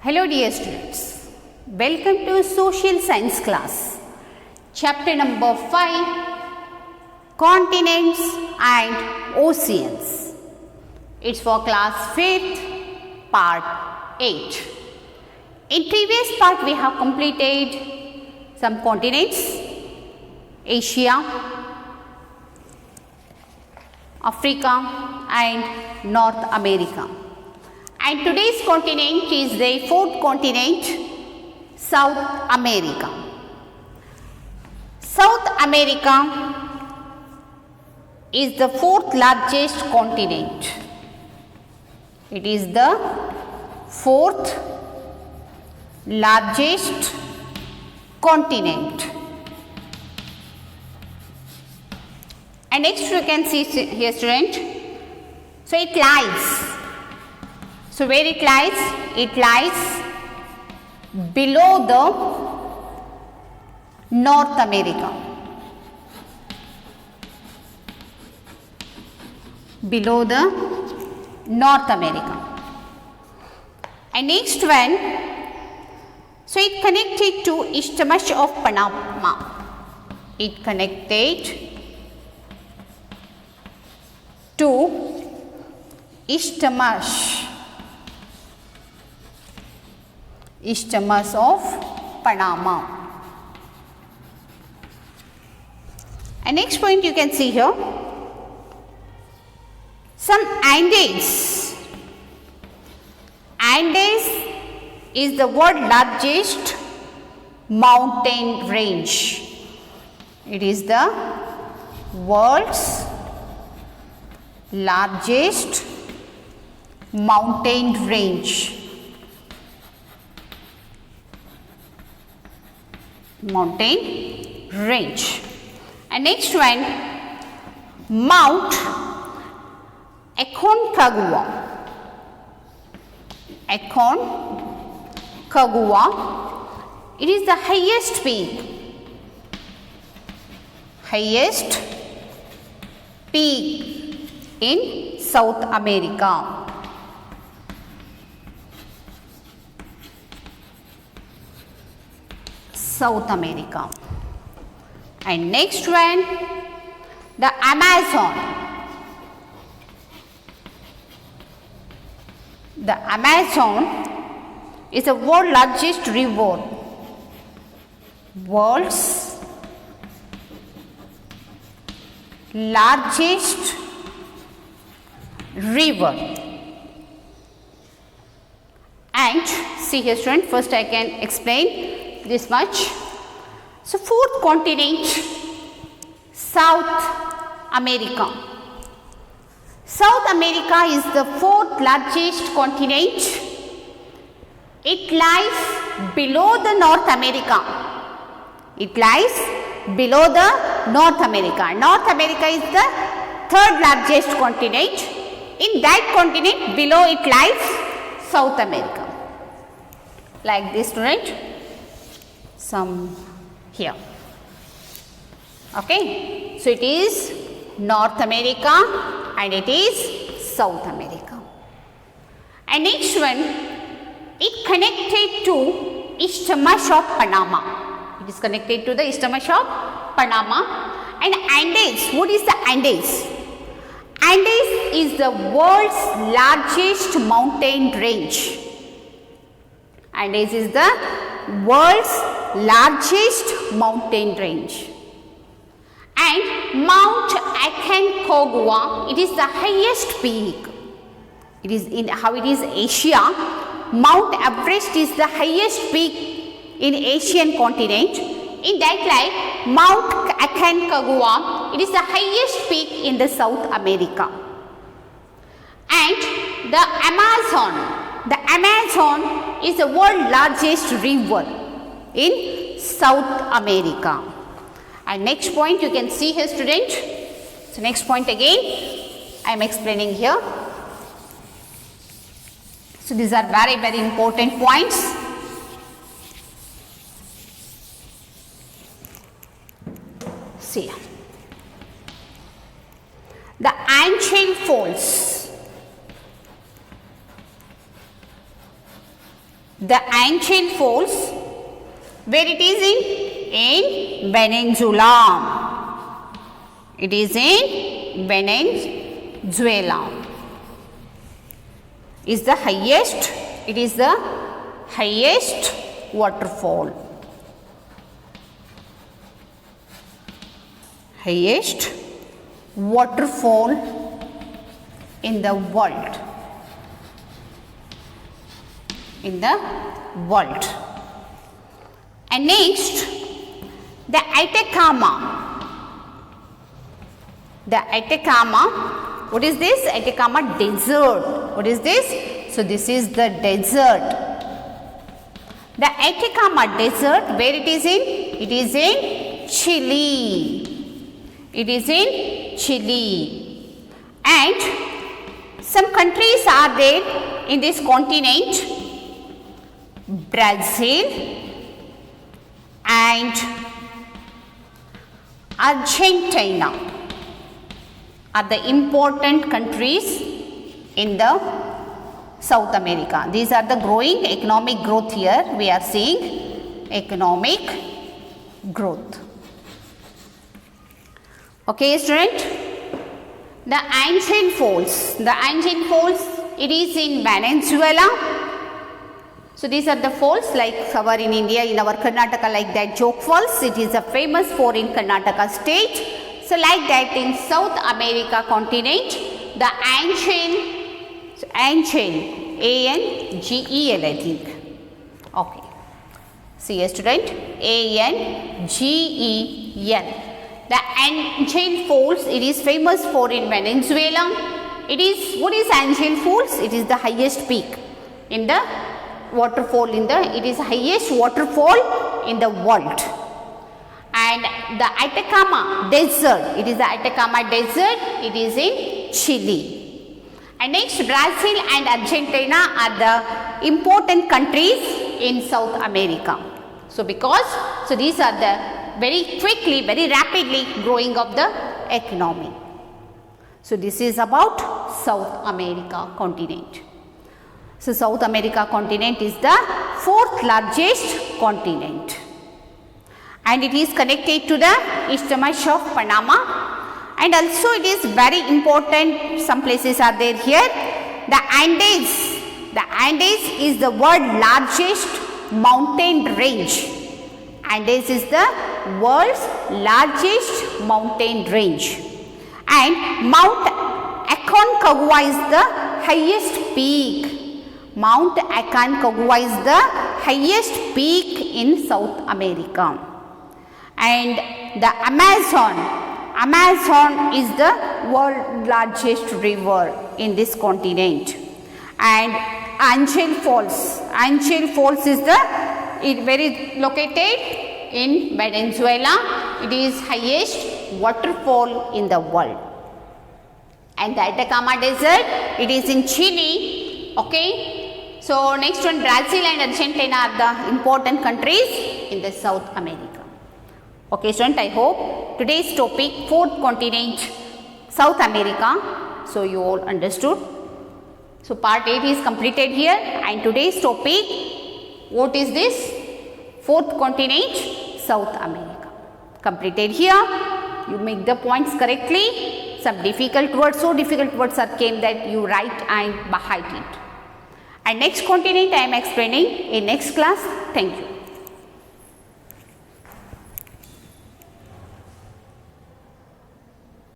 Hello dear students, welcome to social science class, chapter number 5, continents and oceans. It's for class 5th, part 8. In previous part we have completed some continents, Asia, Africa and North America. And today's continent is the fourth continent, South America. South America is the fourth largest continent. It is the fourth largest continent. And next you can see here, student. So it lies. So where it lies? It lies below the North America. Below the North America. And next one, so it connected to Isthmus of Panama. It connected to Isthmus of Panama. And next point you can see here, some Andes. Andes is the world's largest mountain range. It is the world's largest mountain range. And next one, Mount Aconcagua. It is the highest peak in South America. And next one, the Amazon. The Amazon is the world's largest river. World's largest river. And see here, student, first I can explain this much. So fourth continent, South America. South America is the fourth largest continent. It lies below the North America. North America is the third largest continent. In that continent, below it lies South America. Like this, student. Some here. Okay. So it is North America and it is South America. And next one, it connected to Isthmus of Panama. It is connected to the Isthmus of Panama. And Andes, what is the Andes? Andes is the world's largest mountain range. Andes is the world's largest mountain range. And Mount Aconcagua, it is the highest peak. It is in Asia. Mount Everest is the highest peak in Asian continent. In that like Mount Aconcagua, it is the highest peak in the South America. And the Amazon is the world's largest river in South America. And next point you can see here, student. So next point again I am explaining here. So these are very, very important points. See, the ancient falls. The Anchial Falls, where it is in Venezuela. It is in Venezuela. Is the highest, it is the highest waterfall. Highest waterfall in the world. In the world. And next, the Atacama. The Atacama, what is this? Atacama Desert. What is this? So this is the desert. The Atacama Desert, where it is in? It is in Chile. It is in Chile. And some countries are there in this continent. Brazil and Argentina are the important countries in the South America. These are the growing economic growth here. We are seeing economic growth. Okay, student. The Anchial Falls. The Anchial Falls, it is in Venezuela. So these are the falls like our in India, in our Karnataka, like that Joke Falls. It is a famous for in Karnataka state. So like that in South America continent, the Anchial, A-N-G-E-L, I think. Okay. See a student, A-N-G-E-L. The Anchial Falls, it is famous for in Venezuela. It is, what is Anchial Falls? It is the highest peak in the waterfall in the, it is highest waterfall in the world. And the Atacama Desert, it is the Atacama Desert, it is in Chile. And next, Brazil and Argentina are the important countries in South America. So because, so these are the very quickly, very rapidly growing of the economy. So this is about South America continent. So South America continent is the fourth largest continent. And it is connected to the Isthmus of Panama. And also it is very important, some places are there here. The Andes. The Andes is the world's largest mountain range. Andes is the world's largest mountain range. And Mount Aconcagua is the highest peak. Mount Aconcagua is the highest peak in South America. And the Amazon is the world's largest river in this continent. And Anchial Falls is very located in Venezuela. It is highest waterfall in the world. And the Atacama Desert, it is in Chile. Okay. So next one, Brazil and Argentina are the important countries in the South America. Okay student, I hope today's topic, fourth continent, South America. So you all understood. So part 8 is completed here, and today's topic, what is this? Fourth continent, South America. Completed here. You make the points correctly. Some difficult words, so difficult words are came that you write and hide it. And next continent I am explaining in next class. Thank you.